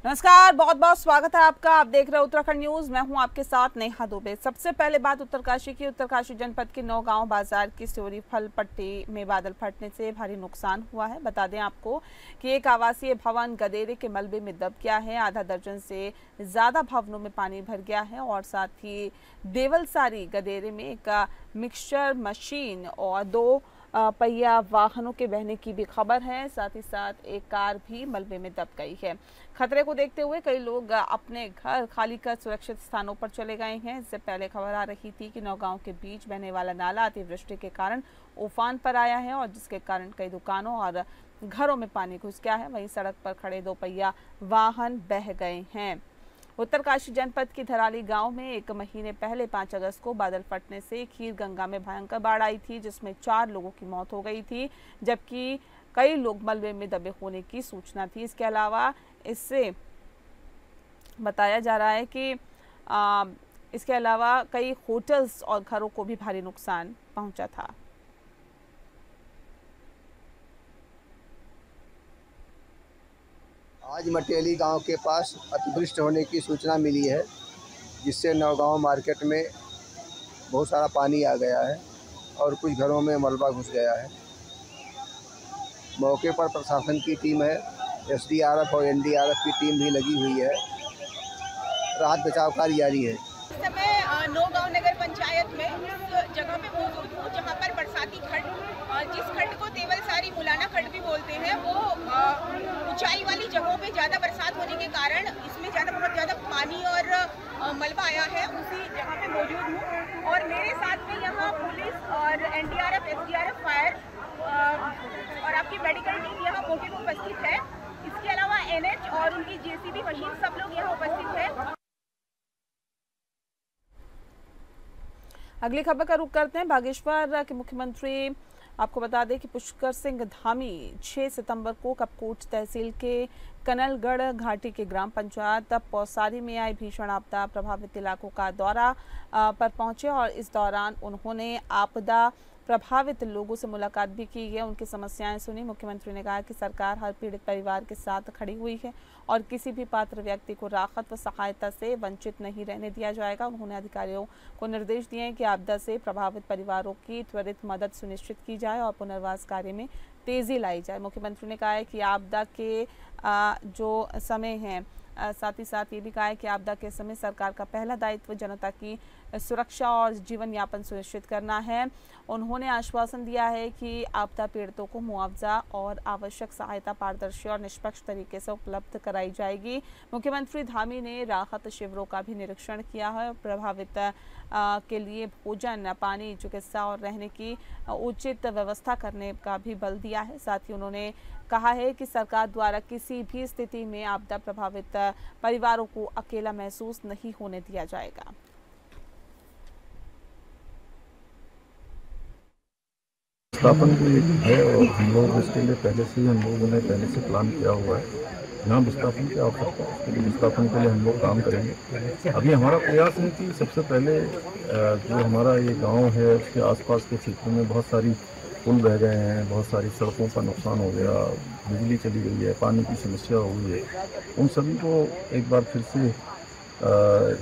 नमस्कार, बहुत बहुत स्वागत है आपका। आप देख रहे हैं उत्तराखंड न्यूज। मैं हूं आपके साथ नेहा दुबे। सबसे पहले बात उत्तरकाशी की। उत्तरकाशी जनपद के नौगांव बाजार की सियोरी फल पट्टी में बादल फटने से भारी नुकसान हुआ है। बता दें आपको कि एक आवासीय भवन गदेरे के मलबे में दब गया है। आधा दर्जन से ज्यादा भवनों में पानी भर गया है और साथ ही देवलसारी गदेरे में एक मिक्सचर मशीन और 2 पहिया वाहनों के बहने की भी खबर है। साथ ही साथ एक कार भी मलबे में दब गई है। खतरे को देखते हुए कई लोग अपने घर खाली कर सुरक्षित स्थानों पर चले गए हैं। इससे पहले खबर आ रही थी कि नौगांव के बीच बहने वाला नाला अतिवृष्टि के कारण उफान पर आया है और जिसके कारण कई दुकानों और घरों में पानी घुस गया है। वहीं सड़क पर खड़े 2 पहिया वाहन बह गए हैं। उत्तरकाशी जनपद की धराली गांव में 1 महीने पहले 5 अगस्त को बादल फटने से खीर गंगा में भयंकर बाढ़ आई थी, जिसमें 4 लोगों की मौत हो गई थी, जबकि कई लोग मलबे में दबे होने की सूचना थी। इसके अलावा इससे बताया जा रहा है कि इसके अलावा कई होटल्स और घरों को भी भारी नुकसान पहुंचा था। आज मटेली गांव के पास अतिवृष्टि होने की सूचना मिली है, जिससे नौगांव मार्केट में बहुत सारा पानी आ गया है और कुछ घरों में मलबा घुस गया है। मौके पर प्रशासन की टीम है, एसडीआरएफ और एनडीआरएफ की टीम भी लगी हुई है। राहत बचाव कार्य जारी है। इस समय नौगांव नगर पंचायत में उस जगह पे मौजूद हूँ जहाँ पर बरसाती खड्ड, जिस खड्ड को देवलसारी मुलाना खड्ड भी बोलते हैं, वो ऊंचाई वाली जगहों पे ज़्यादा बरसात होने के कारण इसमें बहुत ज़्यादा पानी और मलबा आया है। उसी जगह पे मौजूद हूँ और मेरे साथ में यहाँ पुलिस और एनडीआरएफ, एसडीआरएफ, फायर और आपकी मेडिकल टीम यहाँ मौके पर उपस्थित है। इसके अलावा एनएच और उनकी जेसीबी मशीन, सब लोग यहाँ उपस्थित है। अगली खबर का रुख करते हैं। बागेश्वर के मुख्यमंत्री आपको बता दें कि पुष्कर सिंह धामी 6 सितंबर को कपकोट तहसील के कनलगढ़ घाटी के ग्राम पंचायत पौसारी में आई भीषण आपदा प्रभावित इलाकों का दौरा पर पहुंचे और इस दौरान उन्होंने आपदा प्रभावित लोगों से मुलाकात भी की है, उनकी समस्याएं सुनी। मुख्यमंत्री ने कहा कि सरकार हर पीड़ित परिवार के साथ खड़ी हुई है और किसी भी पात्र व्यक्ति को राहत व सहायता से वंचित नहीं रहने दिया जाएगा। उन्होंने अधिकारियों को निर्देश दिए कि आपदा से प्रभावित परिवारों की त्वरित मदद सुनिश्चित की जाए और पुनर्वास कार्य में तेजी लाई जाए। मुख्यमंत्री ने कहा है कि आपदा के जो समय है, साथ ही साथ ये भी कहा है कि आपदा के समय सरकार का पहला दायित्व जनता की सुरक्षा और जीवन यापन सुनिश्चित करना है। उन्होंने आश्वासन दिया है कि आपदा पीड़ितों को मुआवजा और आवश्यक सहायता पारदर्शी और निष्पक्ष तरीके से उपलब्ध कराई जाएगी। मुख्यमंत्री धामी ने राहत शिविरों का भी निरीक्षण किया है और प्रभावित के लिए भोजन, पानी, चिकित्सा और रहने की उचित व्यवस्था करने का भी बल दिया है। साथ ही उन्होंने कहा है कि सरकार द्वारा किसी भी स्थिति में आपदा प्रभावित परिवारों को अकेला महसूस नहीं होने दिया जाएगा। विस्थापन भी है और हम लोग इसके लिए पहले से ही हम लोगों ने पहले से प्लान किया हुआ है। यहाँ विस्थापन की आवश्यकता है, उसके लिए विस्थापन के लिए हम लोग काम करेंगे। अभी हमारा प्रयास है कि सबसे पहले जो हमारा ये गांव है उसके आसपास के क्षेत्रों में बहुत सारी पुल बह गए हैं, बहुत सारी सड़कों का नुकसान हो गया, बिजली चली गई है, पानी की समस्या हो गई है। उन सभी को एक बार फिर से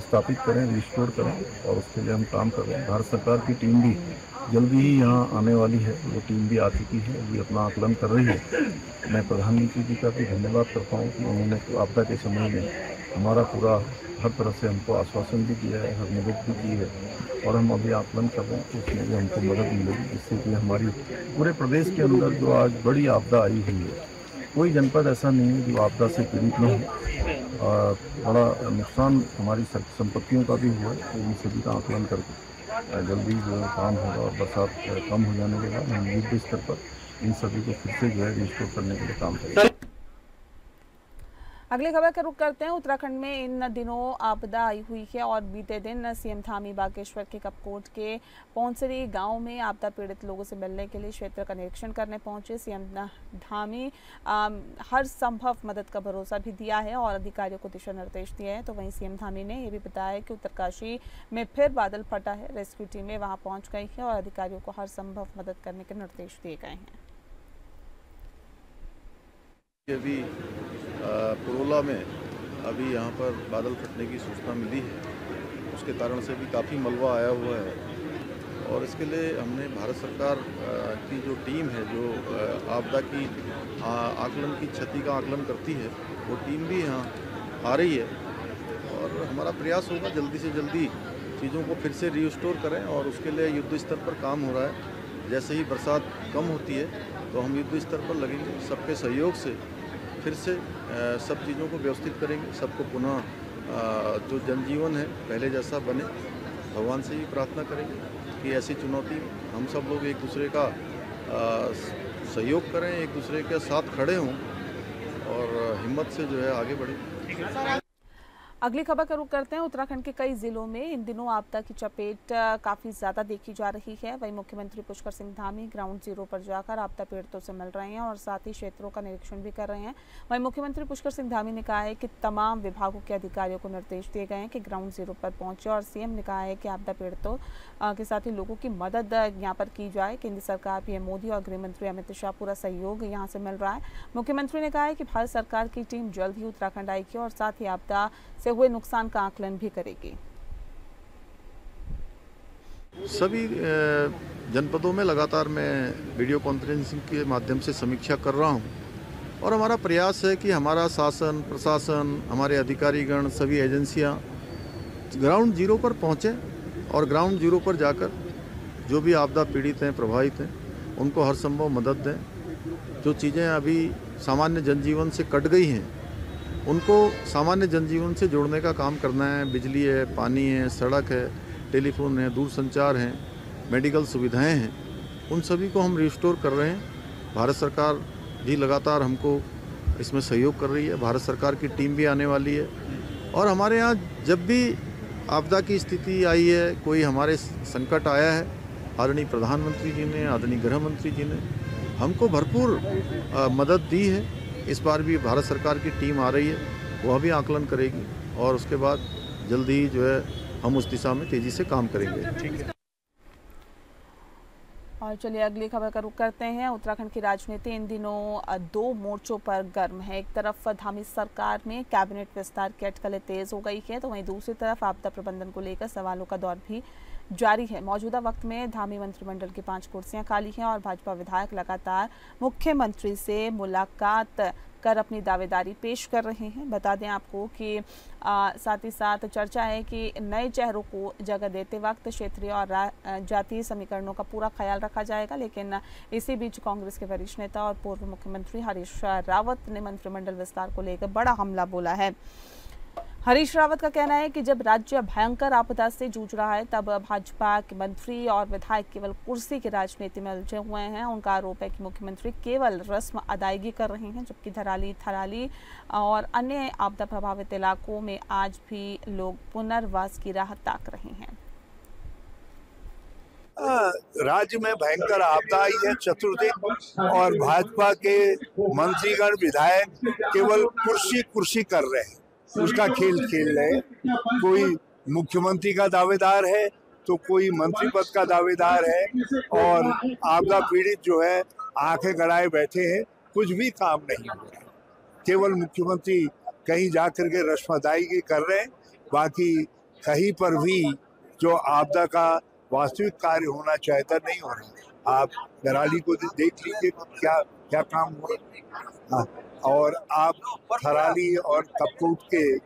स्थापित करें, रिस्टोर करें और उसके लिए हम काम कर रहे हैं। भारत सरकार की टीम भी जल्दी ही यहाँ आने वाली है, वो टीम भी आ चुकी है, अभी अपना आकलन कर रही है। मैं प्रधानमंत्री जी का भी धन्यवाद करता हूँ कि उन्होंने आपदा के समय में हमारा पूरा हर तरह से हमको आश्वासन भी दिया है, हर मदद भी की है और हम अभी आकलन कर रहे हैं कि उसमें भी हमको मदद मिलेगी, जिससे कि हमारी पूरे प्रदेश के अंदर जो आज बड़ी आपदा आई हुई है, कोई जनपद ऐसा नहीं है जो आपदा से पीड़ित न हो। और बड़ा नुकसान हमारी संपत्तियों का भी हुआ है, तो इन सभी का आकलन करके जल्दी जो काम होगा और बरसात कम हो जाने के बाद हम युद्ध स्तर पर इन सभी को फिर से जो है रिस्टोर करने के लिए काम करेंगे। अगली खबर का रुख करते हैं। उत्तराखंड में इन दिनों आपदा आई हुई है और बीते दिन सीएम धामी बागेश्वर के कपकोट के पौंसरी गांव में आपदा पीड़ित लोगों से मिलने के लिए क्षेत्र का निरीक्षण करने पहुंचे। सीएम धामी हर संभव मदद का भरोसा भी दिया है और अधिकारियों को दिशा निर्देश दिए हैं। तो वहीं सीएम धामी ने यह भी बताया कि उत्तरकाशी में फिर बादल फटा है, रेस्क्यू टीमें वहां पहुंच गई है और अधिकारियों को हर संभव मदद करने के निर्देश दिए गए हैं। अभी पुरोला में अभी यहाँ पर बादल फटने की सूचना मिली है, उसके कारण से भी काफ़ी मलबा आया हुआ है और इसके लिए हमने भारत सरकार की जो टीम है जो आपदा की आकलन की क्षति का आकलन करती है, वो टीम भी यहाँ आ रही है और हमारा प्रयास होगा जल्दी से जल्दी चीज़ों को फिर से रीस्टोर करें और उसके लिए युद्ध स्तर पर काम हो रहा है। जैसे ही बरसात कम होती है तो हम युद्ध स्तर पर लगेंगे, सबके सहयोग से फिर से सब चीज़ों को व्यवस्थित करेंगे, सबको पुनः जो जनजीवन है पहले जैसा बने। भगवान से ही प्रार्थना करेंगे कि ऐसी चुनौती हम सब लोग एक दूसरे का सहयोग करें, एक दूसरे के साथ खड़े हों और हिम्मत से जो है आगे बढ़ें। अगली खबर का रुख करते हैं। उत्तराखंड के कई जिलों में इन दिनों आपदा की चपेट काफी ज्यादा देखी जा रही है। वहीं मुख्यमंत्री पुष्कर सिंह धामी ग्राउंड जीरो पर जाकर आपदा पीड़ितों से मिल रहे हैं और साथ ही क्षेत्रों का निरीक्षण भी कर रहे हैं। वहीं मुख्यमंत्री पुष्कर सिंह धामी ने कहा है कि तमाम विभागों के अधिकारियों को निर्देश दिए गए हैं कि ग्राउंड जीरो पर पहुंचे और सीएम ने कहा है कि आपदा पीड़ितों के साथ ही लोगों की मदद यहाँ पर की जाए। केंद्र सरकार, पीएम मोदी और गृह मंत्री अमित शाह पूरा सहयोग यहाँ से मिल रहा है। मुख्यमंत्री ने कहा है कि भारत सरकार की टीम जल्द ही उत्तराखंड आएगी और साथ ही आपदा से हुए नुकसान का आकलन भी करेगी। सभी जनपदों में लगातार मैं वीडियो कॉन्फ्रेंसिंग के माध्यम से समीक्षा कर रहा हूं और हमारा प्रयास है कि हमारा शासन, प्रशासन, हमारे अधिकारीगण, सभी एजेंसियां ग्राउंड जीरो पर पहुंचें और ग्राउंड जीरो पर जाकर जो भी आपदा पीड़ित हैं, प्रभावित हैं, उनको हर संभव मदद दें। जो चीज़ें अभी सामान्य जनजीवन से कट गई हैं उनको सामान्य जनजीवन से जोड़ने का काम करना है। बिजली है, पानी है, सड़क है, टेलीफोन है, दूरसंचार है, मेडिकल सुविधाएं हैं, उन सभी को हम रिस्टोर कर रहे हैं। भारत सरकार भी लगातार हमको इसमें सहयोग कर रही है। भारत सरकार की टीम भी आने वाली है और हमारे यहाँ जब भी आपदा की स्थिति आई है, कोई हमारे संकट आया है, आदरणीय प्रधानमंत्री जी ने, आदरणीय गृह मंत्री जी ने हमको भरपूर मदद दी है। इस बार भी भारत सरकार की टीम आ रही है, वह भी आकलन करेगी और उसके बाद जल्दी ही जो है हम उस दिशा में तेजी से काम करेंगे। ठीक है। और चलिए अगली खबर का रुख करते हैं। उत्तराखंड की राजनीति इन दिनों दो मोर्चों पर गर्म है। एक तरफ धामी सरकार में कैबिनेट विस्तार की अटकलें तेज हो गई है, तो वहीं दूसरी तरफ आपदा प्रबंधन को लेकर सवालों का दौर भी जारी है। मौजूदा वक्त में धामी मंत्रिमंडल की 5 कुर्सियां खाली हैं और भाजपा विधायक लगातार मुख्यमंत्री से मुलाकात कर अपनी दावेदारी पेश कर रहे हैं। बता दें आपको कि साथ ही साथ चर्चा है कि नए चेहरों को जगह देते वक्त क्षेत्रीय और जातीय समीकरणों का पूरा ख्याल रखा जाएगा। लेकिन इसी बीच कांग्रेस के वरिष्ठ नेता और पूर्व मुख्यमंत्री हरीश रावत ने मंत्रिमंडल विस्तार को लेकर बड़ा हमला बोला है। हरीश रावत का कहना है कि जब राज्य भयंकर आपदा से जूझ रहा है तब भाजपा के मंत्री और विधायक केवल कुर्सी की राजनीति में उलझे हुए हैं। उनका आरोप है कि मुख्यमंत्री केवल रस्म अदायगी कर रहे हैं, जबकि धराली, थराली और अन्य आपदा प्रभावित इलाकों में आज भी लोग पुनर्वास की राह ताक रहे हैं। राज्य में भयंकर आपदा आई है, चतुर्दिक, और भाजपा के मंत्रीगण, विधायक केवल कुर्सी कर रहे हैं, उसका खेल खेल रहे। कोई मुख्यमंत्री का दावेदार है तो कोई मंत्री पद का दावेदार है और आपदा पीड़ित जो है आंखें गड़ाए बैठे हैं, कुछ भी काम नहीं हो रहा। केवल मुख्यमंत्री कहीं जाकर के रस्म अदायगी कर रहे हैं, बाकी कहीं पर भी जो आपदा का वास्तविक कार्य होना चाहता नहीं हो रहा। आप कराली को देख लीजिए क्या काम हो रहा है, और आप थराली और कपकोट के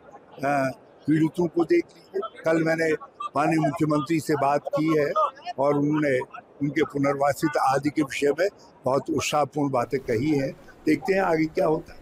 पीड़ितों को देख लीजिए। कल मैंने माननीय मुख्यमंत्री से बात की है और उन्होंने उनके पुनर्वासित आदि के विषय में बहुत उत्साहपूर्ण बातें कही हैं। देखते हैं आगे क्या होता है।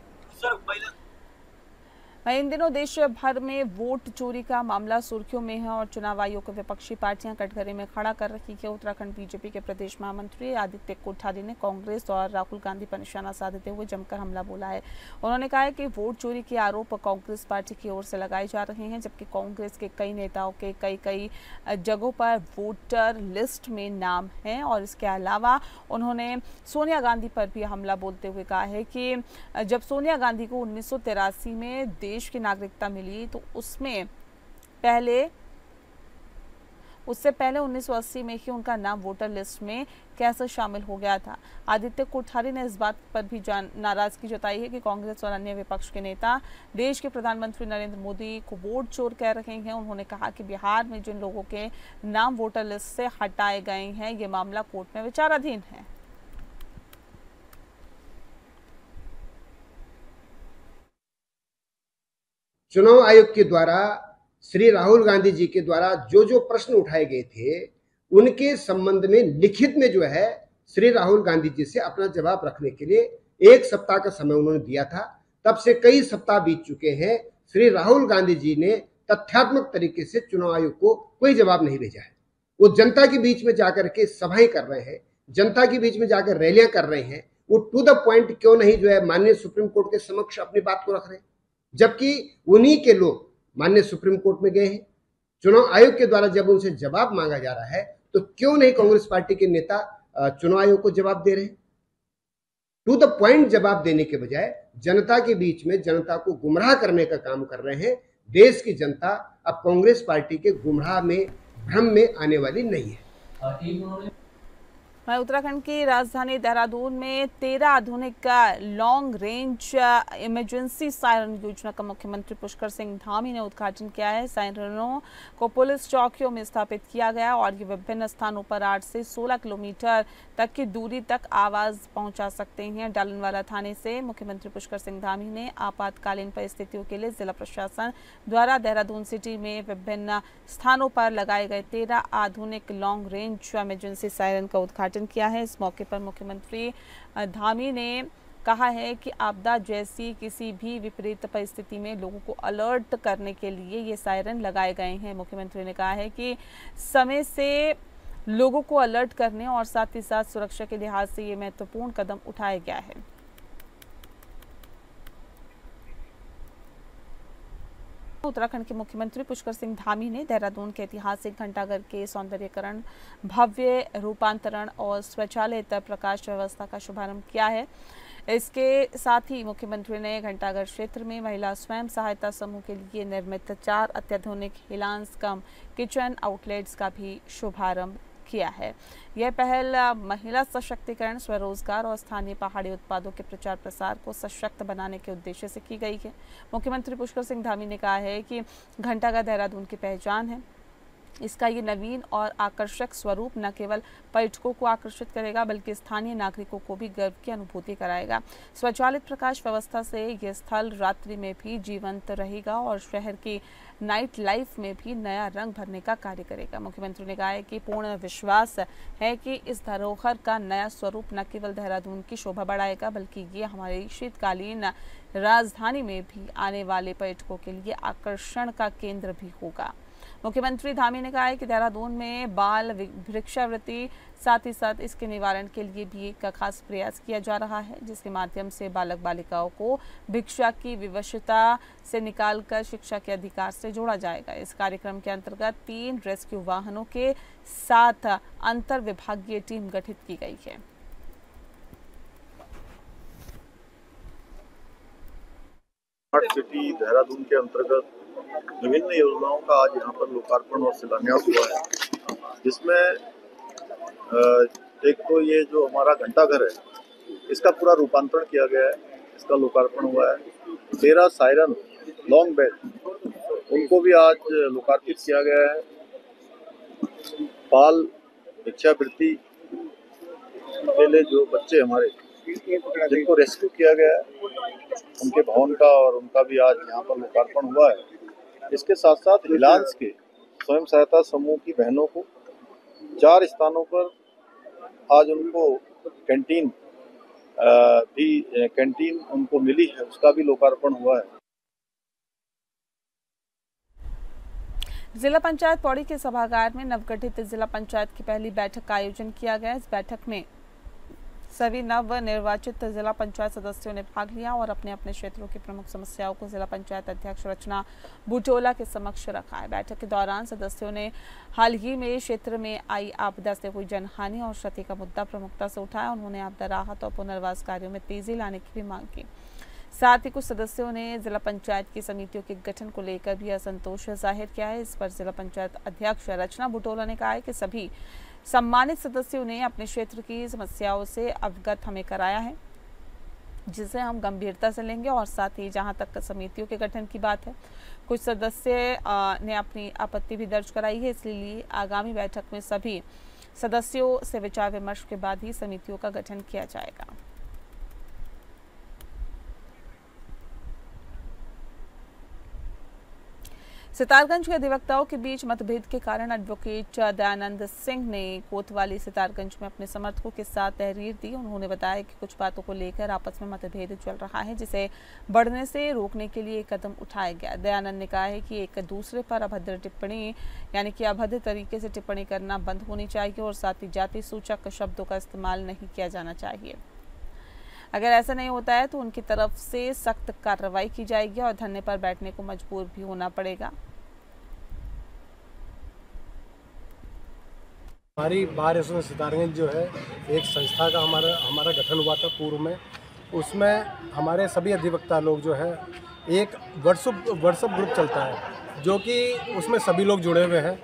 इन दिनों देश भर में वोट चोरी का मामला सुर्खियों में है और चुनाव आयोग को विपक्षी पार्टियां कटघरे में खड़ा कर रही है। उत्तराखंड बीजेपी के प्रदेश महामंत्री आदित्य कोठारी ने कांग्रेस और राहुल गांधी पर निशाना साधते हुए जमकर हमला बोला है। उन्होंने कहा है कि वोट चोरी के आरोप कांग्रेस पार्टी की ओर से लगाए जा रहे हैं, जबकि कांग्रेस के कई नेताओं के कई जगहों पर वोटर लिस्ट में नाम है। और इसके अलावा उन्होंने सोनिया गांधी पर भी हमला बोलते हुए कहा है कि जब सोनिया गांधी को 1983 में देश की नागरिकता मिली तो उसमें उससे पहले 1980 में ही उनका नाम वोटर लिस्ट में कैसे शामिल हो गया था। आदित्य कोठारी ने इस बात पर भी नाराजगी जताई है कि कांग्रेस और अन्य विपक्ष के नेता देश के प्रधानमंत्री नरेंद्र मोदी को वोट चोर कह रहे हैं। उन्होंने कहा कि बिहार में जिन लोगों के नाम वोटर लिस्ट से हटाए गए हैं, ये मामला कोर्ट में विचाराधीन है। चुनाव आयोग के द्वारा श्री राहुल गांधी जी के द्वारा जो प्रश्न उठाए गए थे, उनके संबंध में लिखित में जो है श्री राहुल गांधी जी से अपना जवाब रखने के लिए 1 सप्ताह का समय उन्होंने दिया था। तब से कई सप्ताह बीत चुके हैं। श्री राहुल गांधी जी ने तथ्यात्मक तरीके से चुनाव आयोग को कोई जवाब नहीं भेजा है। वो जनता के बीच में जाकर के सभाएं कर रहे हैं, जनता के बीच में जाकर रैलियां कर रहे हैं। वो टू द पॉइंट क्यों नहीं जो है माननीय सुप्रीम कोर्ट के समक्ष अपनी बात को रख रहे हैं, जबकि उन्हीं के लोग माननीय सुप्रीम कोर्ट में गए हैं। चुनाव आयोग के द्वारा जब उनसे जवाब मांगा जा रहा है तो क्यों नहीं कांग्रेस पार्टी के नेता चुनाव आयोग को जवाब दे रहे हैं? टू द पॉइंट जवाब देने के बजाय जनता के बीच में जनता को गुमराह करने का काम कर रहे हैं। देश की जनता अब कांग्रेस पार्टी के गुमराह में, भ्रम में आने वाली नहीं है। उत्तराखंड की राजधानी देहरादून में 13 आधुनिक लॉन्ग रेंज इमरजेंसी सायरन योजना का मुख्यमंत्री पुष्कर सिंह धामी ने उद्घाटन किया है। सायरनों को पुलिस चौकियों में स्थापित किया गया और ये विभिन्न स्थानों पर 8 से 16 किलोमीटर तक की दूरी तक आवाज पहुंचा सकते हैं। डालनवाला थाने से मुख्यमंत्री पुष्कर सिंह धामी ने आपातकालीन परिस्थितियों के लिए जिला प्रशासन द्वारा देहरादून सिटी में विभिन्न स्थानों पर लगाए गए 13 आधुनिक लॉन्ग रेंज इमरजेंसी सायरन का उद्घाटन किया है। इस मौके पर मुख्यमंत्री धामी ने कहा है कि आपदा जैसी किसी भी विपरीत परिस्थिति में लोगों को अलर्ट करने के लिए ये सायरन लगाए गए हैं। मुख्यमंत्री ने कहा है कि समय से लोगों को अलर्ट करने और साथ ही साथ सुरक्षा के लिहाज से ये महत्वपूर्ण कदम उठाया गया है। उत्तराखंड के मुख्यमंत्री पुष्कर सिंह धामी ने देहरादून के ऐतिहासिक घंटाघर के सौंदर्यीकरण, भव्य रूपांतरण और स्वचालित प्रकाश व्यवस्था का शुभारंभ किया है। इसके साथ ही मुख्यमंत्री ने घंटाघर क्षेत्र में महिला स्वयं सहायता समूह के लिए निर्मित 4 अत्याधुनिक हिलांस कम किचन आउटलेट्स का भी शुभारंभ किया है। यह पहल महिला सशक्तिकरण, स्वरोजगार और स्थानीय पहाड़ी उत्पादों के प्रचार प्रसार को सशक्त बनाने के उद्देश्य से की गई है। मुख्यमंत्री पुष्कर सिंह धामी ने कहा है कि घंटाघर देहरादून की पहचान है। इसका ये नवीन और आकर्षक स्वरूप न केवल पर्यटकों को आकर्षित करेगा बल्कि स्थानीय नागरिकों को भी गर्व की अनुभूति कराएगा। स्वचालित प्रकाश व्यवस्था से यह स्थल रात्रि में भी जीवंत रहेगा और शहर की नाइट लाइफ में भी नया रंग भरने का कार्य करेगा। मुख्यमंत्री ने कहा है कि पूर्ण विश्वास है कि इस धरोहर का नया स्वरूप न केवल देहरादून की शोभा बढ़ाएगा बल्कि ये हमारी शीतकालीन राजधानी में भी आने वाले पर्यटकों के लिए आकर्षण का केंद्र भी होगा। मुख्यमंत्री धामी ने कहा है कि देहरादून में बाल भिक्षावृत्ति, साथ ही साथ इसके निवारण के लिए भी एक खास प्रयास किया जा रहा है, जिसके माध्यम से बालक बालिकाओं को भिक्षा की विवशता से निकालकर शिक्षा के अधिकार से जोड़ा जाएगा। इस कार्यक्रम के अंतर्गत 3 रेस्क्यू वाहनों के साथ अंतर विभागीय टीम गठित की गई है। स्मार्ट सिटी देहरादून के अंतर्गत विभिन्न योजनाओं का आज यहाँ पर लोकार्पण और शिलान्यास हुआ है, जिसमें एक तो ये जो हमारा घंटाघर है इसका पूरा रूपांतरण किया गया है, इसका लोकार्पण हुआ है। 13 सायरन लॉन्ग बेड उनको भी आज लोकार्पित किया गया है। बाल भिक्षावृत्ति के लिए जो बच्चे हमारे जिनको रेस्क्यू किया गया है उनके भवन का और उनका भी आज यहाँ पर लोकार्पण हुआ है। इसके साथ साथ हिलांस के स्वयं सहायता समूह की बहनों को 4 स्थानों पर आज उनको कैंटीन उनको मिली है, उसका भी लोकार्पण हुआ है। जिला पंचायत पौड़ी के सभागार में नवगठित जिला पंचायत की पहली बैठक का आयोजन किया गया। इस बैठक में सभी नव निर्वाचित जिला पंचायत सदस्यों ने भाग लिया और अपने अपने क्षेत्रों की प्रमुख समस्याओं को जिला पंचायत अध्यक्ष रचना बुटोला के समक्ष रखा है। बैठक के दौरान सदस्यों ने हाल ही में क्षेत्र में आई आपदा से हुई जनहानि और क्षति का मुद्दा प्रमुखता से उठाया। उन्होंने आपदा राहत और पुनर्वास कार्यों में तेजी लाने की भी मांग की। साथ ही कुछ सदस्यों ने जिला पंचायत की समितियों के गठन को लेकर भी असंतोष जाहिर किया है। इस पर जिला पंचायत अध्यक्ष रचना बुटोला ने कहा है कि सभी सम्मानित सदस्यों ने अपने क्षेत्र की समस्याओं से अवगत हमें कराया है, जिसे हम गंभीरता से लेंगे। और साथ ही जहां तक समितियों के गठन की बात है, कुछ सदस्य ने अपनी आपत्ति भी दर्ज कराई है, इसलिए आगामी बैठक में सभी सदस्यों से विचार विमर्श के बाद ही समितियों का गठन किया जाएगा। सितारगंज के अधिवक्ताओं के बीच मतभेद के कारण एडवोकेट दयानंद सिंह ने कोतवाली सितारगंज में अपने समर्थकों के साथ तहरीर दी। उन्होंने बताया कि कुछ बातों को लेकर आपस में मतभेद चल रहा है, जिसे बढ़ने से रोकने के लिए एक कदम उठाया गया। दयानंद ने कहा है कि एक दूसरे पर अभद्र टिप्पणी यानी कि अभद्र तरीके से टिप्पणी करना बंद होनी चाहिए और साथ ही जाति सूचक शब्दों का इस्तेमाल नहीं किया जाना चाहिए। अगर ऐसा नहीं होता है तो उनकी तरफ से सख्त कार्रवाई की जाएगी और धरने पर बैठने को मजबूर भी होना पड़ेगा। हमारी बार एसोसिएशन सितारगंज जो है एक संस्था का हमारा गठन हुआ था पूर्व में। उसमें हमारे सभी अधिवक्ता लोग जो है एक व्हाट्सएप ग्रुप चलता है जो कि उसमें सभी लोग जुड़े हुए हैं।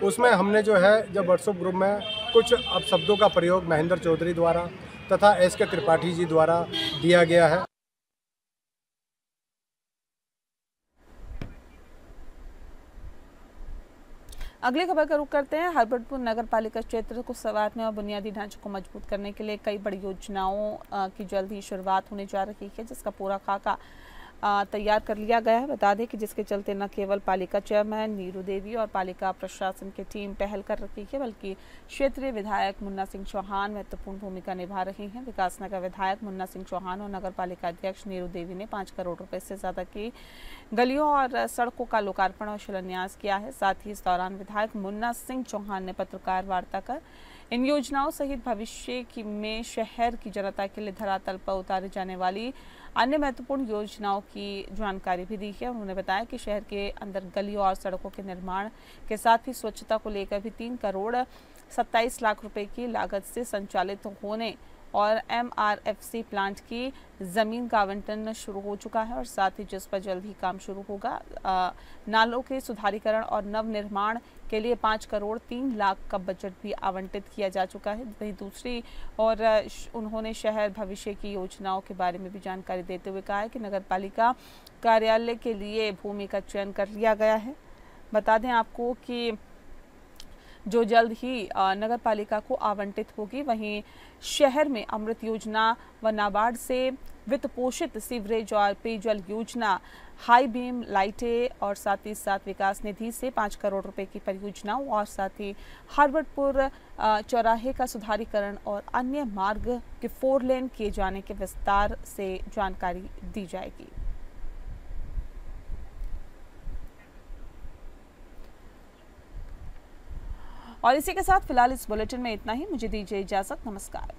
उसमें हमने जो है जब व्हाट्सएप ग्रुप में कुछ शब्दों का प्रयोग महेंद्र चौधरी द्वारा तथा एस.के. त्रिपाठी जी द्वारा दिया गया है। अगली खबर का रुख करते हैं। हरबटपुर नगर पालिका क्षेत्र को संवारने और बुनियादी ढांचे को मजबूत करने के लिए कई बड़ी योजनाओं की जल्द ही शुरुआत होने जा रही है, जिसका पूरा खाका तैयार कर लिया गया है। बता दें कि जिसके चलते न केवल पालिका चेयरमैन नीरू देवी और पालिका प्रशासन की टीम पहल कर रही है, बल्कि क्षेत्रीय विधायक मुन्ना सिंह चौहान महत्वपूर्ण भूमिका निभा रहे हैं। विकासनगर विधायक मुन्ना सिंह चौहान और नगर पालिका अध्यक्ष नीरू देवी ने 5 करोड़ रुपए से ज्यादा की गलियों और सड़कों का लोकार्पण और शिलान्यास किया है। साथ ही इस दौरान विधायक मुन्ना सिंह चौहान ने पत्रकार वार्ता कर इन योजनाओं सहित भविष्य में शहर की जनता के लिए धरातल पर उतारी जाने वाली अन्य महत्वपूर्ण योजनाओं की जानकारी भी दी है। उन्होंने बताया कि शहर के अंदर गलियों और सड़कों के निर्माण के साथ ही स्वच्छता को लेकर भी 3 करोड़ 27 लाख रुपए की लागत से संचालित होने और MRFC प्लांट की जमीन का आवंटन शुरू हो चुका है और साथ ही जिस पर जल्द ही काम शुरू होगा। नालों के सुधारीकरण और नव निर्माण के लिए 5 करोड़ 3 लाख का बजट भी आवंटित किया जा चुका है। वहीं दूसरी और उन्होंने शहर भविष्य की योजनाओं के बारे में भी जानकारी देते हुए कहा है कि नगर पालिका कार्यालय के लिए भूमि का चयन कर लिया गया है। बता दें आपको कि जो जल्द ही नगर पालिका को आवंटित होगी। वहीं शहर में अमृत योजना व नाबार्ड से वित्त पोषित सीवरेज और पेयजल योजना, हाई बीम लाइटें और साथ ही साथ विकास निधि से 5 करोड़ रुपए की परियोजनाओं और साथ ही हरबटपुर चौराहे का सुधारीकरण और अन्य मार्ग के 4 लेन किए जाने के विस्तार से जानकारी दी जाएगी। और इसी के साथ फिलहाल इस बुलेटिन में इतना ही। मुझे दीजिए इजाजत। नमस्कार।